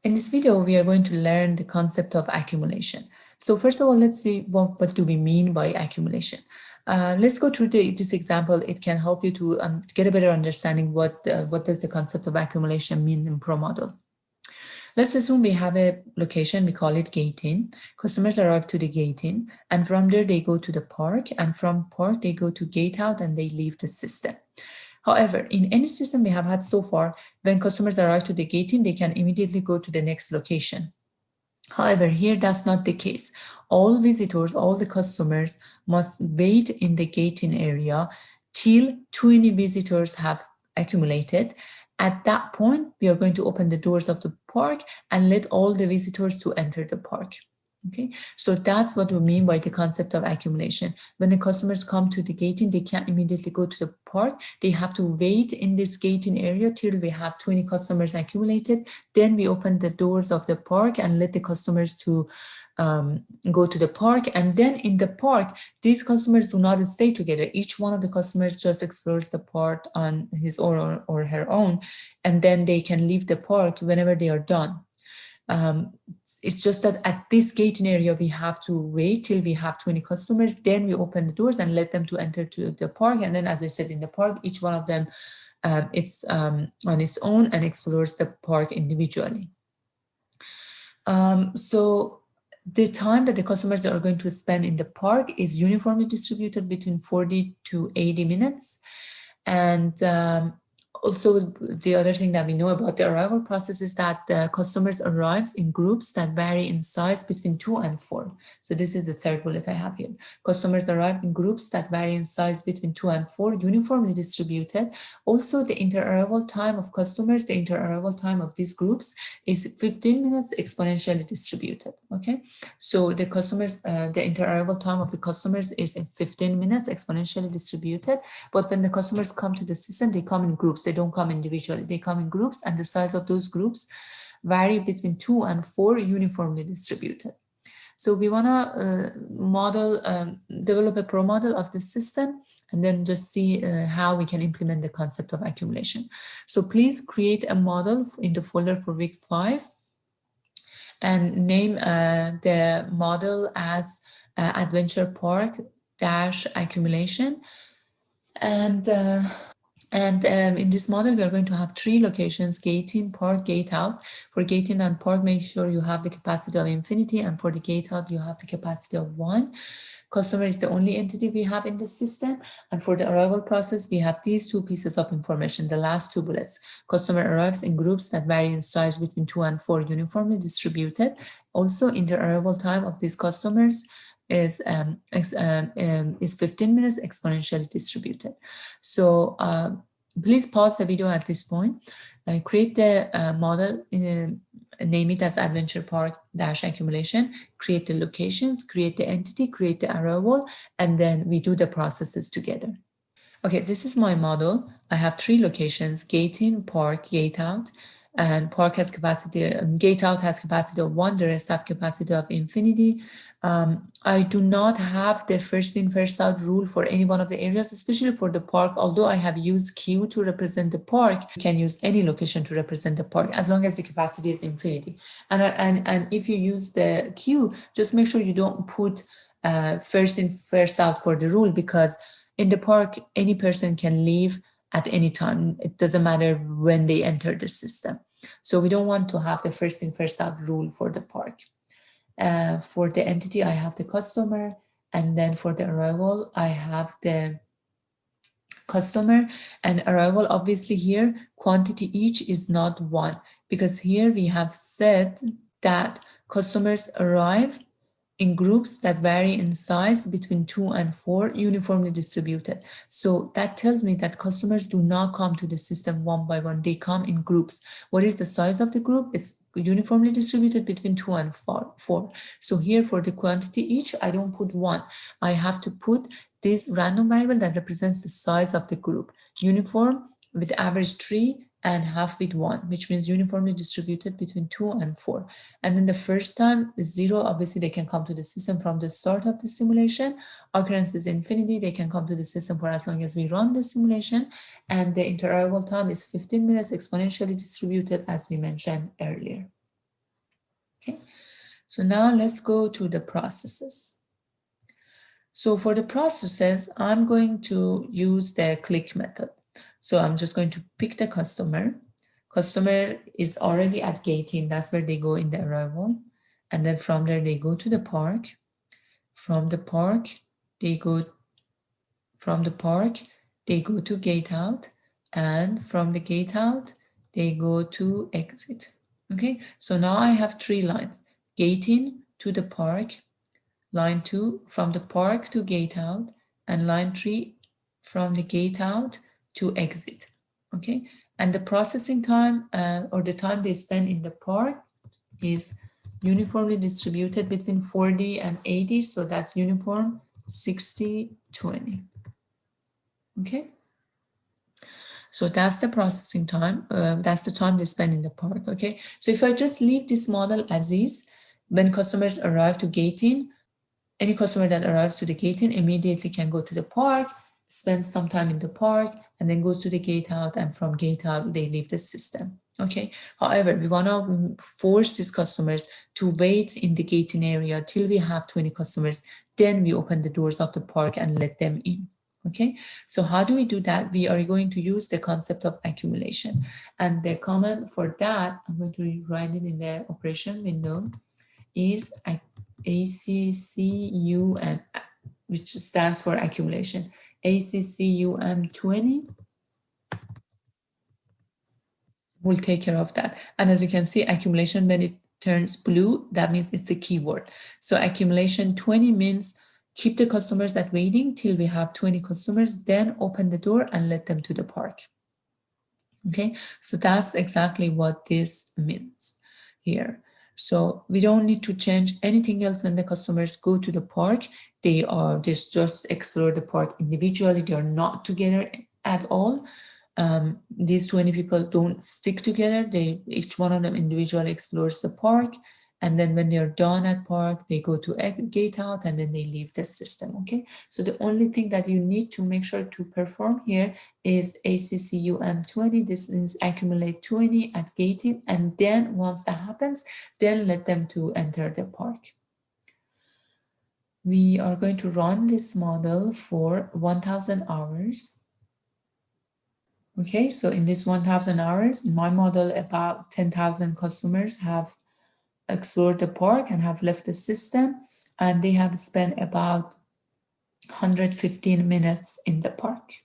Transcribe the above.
In this video, we are going to learn the concept of accumulation. So first of all, let's see what do we mean by accumulation. Let's go through this example. It can help you to get a better understanding what does the concept of accumulation mean in ProModel. Let's assume we have a location, we call it gate in. Customers arrive to the gate in, and from there they go to the park, and from park they go to gate out and they leave the system. However, in any system we have had so far, when customers arrive to the gate in, they can immediately go to the next location. However, here that's not the case. All visitors, all the customers must wait in the gate in area till 20 visitors have accumulated. At that point, we are going to open the doors of the park and let all the visitors to enter the park. Okay, so that's what we mean by the concept of accumulation. When the customers come to the gating, they can't immediately go to the park. They have to wait in this gating area till we have 20 customers accumulated. Then we open the doors of the park and let the customers to go to the park. And then in the park, these customers do not stay together. Each one of the customers just explores the park on his or her own, and then they can leave the park whenever they are done. It's just that at this gating area, we have to wait till we have 20 customers. Then we open the doors and let them to enter to the park. And then, as I said, in the park, each one of them it's on its own and explores the park individually. So the time that the customers are going to spend in the park is uniformly distributed between 40 to 80 minutes. And also, the other thing that we know about the arrival process is that the customers arrives in groups that vary in size between 2 and 4. So this is the third bullet I have here. Customers arrive in groups that vary in size between 2 and 4, uniformly distributed. Also, the inter-arrival time of customers, the inter-arrival time of these groups is 15 minutes exponentially distributed. Okay, so the customers, the inter-arrival time of the customers is in 15 minutes exponentially distributed. But when the customers come to the system, they come in groups. They don't come individually. They come in groups, and the size of those groups vary between 2 and 4, uniformly distributed. So we want to develop a pro model of the system, and then just see how we can implement the concept of accumulation. So please create a model in the folder for week 5 and name the model as Adventure Park dash accumulation. And in this model, we are going to have 3 locations: gate in, park, gate out. For gate in and park, make sure you have the capacity of infinity, and for the gate out, you have the capacity of 1. Customer is the only entity we have in the system. And for the arrival process, we have these 2 pieces of information, the last 2 bullets. Customer arrives in groups that vary in size between 2 and 4, uniformly distributed. Also, in the arrival time of these customers is 15 minutes exponentially distributed. So please pause the video at this point, create the model, name it as Adventure Park dash accumulation, create the locations, create the entity, create the arrival, and then we do the processes together. Okay, this is my model. I have 3 locations: gate in, park, gate out. And park has capacity, gate out has capacity of 1, the rest have capacity of infinity. I do not have the first in, first out rule for any one of the areas, especially for the park. Although I have used Q to represent the park, you can use any location to represent the park as long as the capacity is infinity. And if you use the Q, just make sure you don't put first in, first out for the rule, because in the park, any person can leave at any time. It doesn't matter when they enter the system. So we don't want to have the first in, first out rule for the park. For the entity, I have the customer, and then for the arrival, I have the customer. And arrival, obviously here, quantity each is not 1, because here we have said that customers arrive in groups that vary in size between 2 and 4, uniformly distributed. So that tells me that customers do not come to the system one by one. They come in groups. What is the size of the group? It's uniformly distributed between 2 and 4. So here for the quantity each, I don't put 1. I have to put this random variable that represents the size of the group. Uniform with average 3 and half with 1, which means uniformly distributed between 2 and 4. And then the first time is 0. Obviously, they can come to the system from the start of the simulation. Occurrence is infinity. They can come to the system for as long as we run the simulation. And the inter-arrival time is 15 minutes exponentially distributed, as we mentioned earlier. Okay, so now let's go to the processes. So for the processes, I'm going to use the click method. So I'm just going to pick the customer. Customer is already at gate in, that's where they go in the arrival. And then from there, they go to the park. From the park, they go to gate out. And from the gate out, they go to exit. Okay, so now I have 3 lines: gate in to the park, line 2 from the park to gate out, and line 3 from the gate out to exit. Okay, and the processing time or the time they spend in the park is uniformly distributed between 40 and 80, so that's uniform 60-20. Okay, so that's the processing time. That's the time they spend in the park. Okay, so if I just leave this model as is, when customers arrive to gate in, any customer that arrives to the gate in immediately can go to the park, spend some time in the park, and then goes to the gate out, and from gate out, they leave the system. Okay. However, we want to force these customers to wait in the gating area till we have 20 customers. Then we open the doors of the park and let them in. Okay. So how do we do that? We are going to use the concept of accumulation. And the command for that, I'm going to write it in the operation window, is ACCUM, which stands for accumulation. ACCUM20 will take care of that. And as you can see, accumulation, when it turns blue, that means it's the keyword. So accumulation 20 means keep the customers at waiting till we have 20 customers, then open the door and let them to the park. Okay, so that's exactly what this means here. So we don't need to change anything else when the customers go to the park. They just explore the park individually. They are not together at all. These 20 people don't stick together. Each one of them individually explores the park. And then when they're done at park, they go to gate out and then they leave the system. Okay. So the only thing that you need to make sure to perform here is ACCUM20. This means accumulate 20 at gating. And then once that happens, then let them to enter the park. We are going to run this model for 1000 hours. Okay, so in this 1000 hours, in my model, about 10,000 customers have explored the park and have left the system, and they have spent about 115 minutes in the park.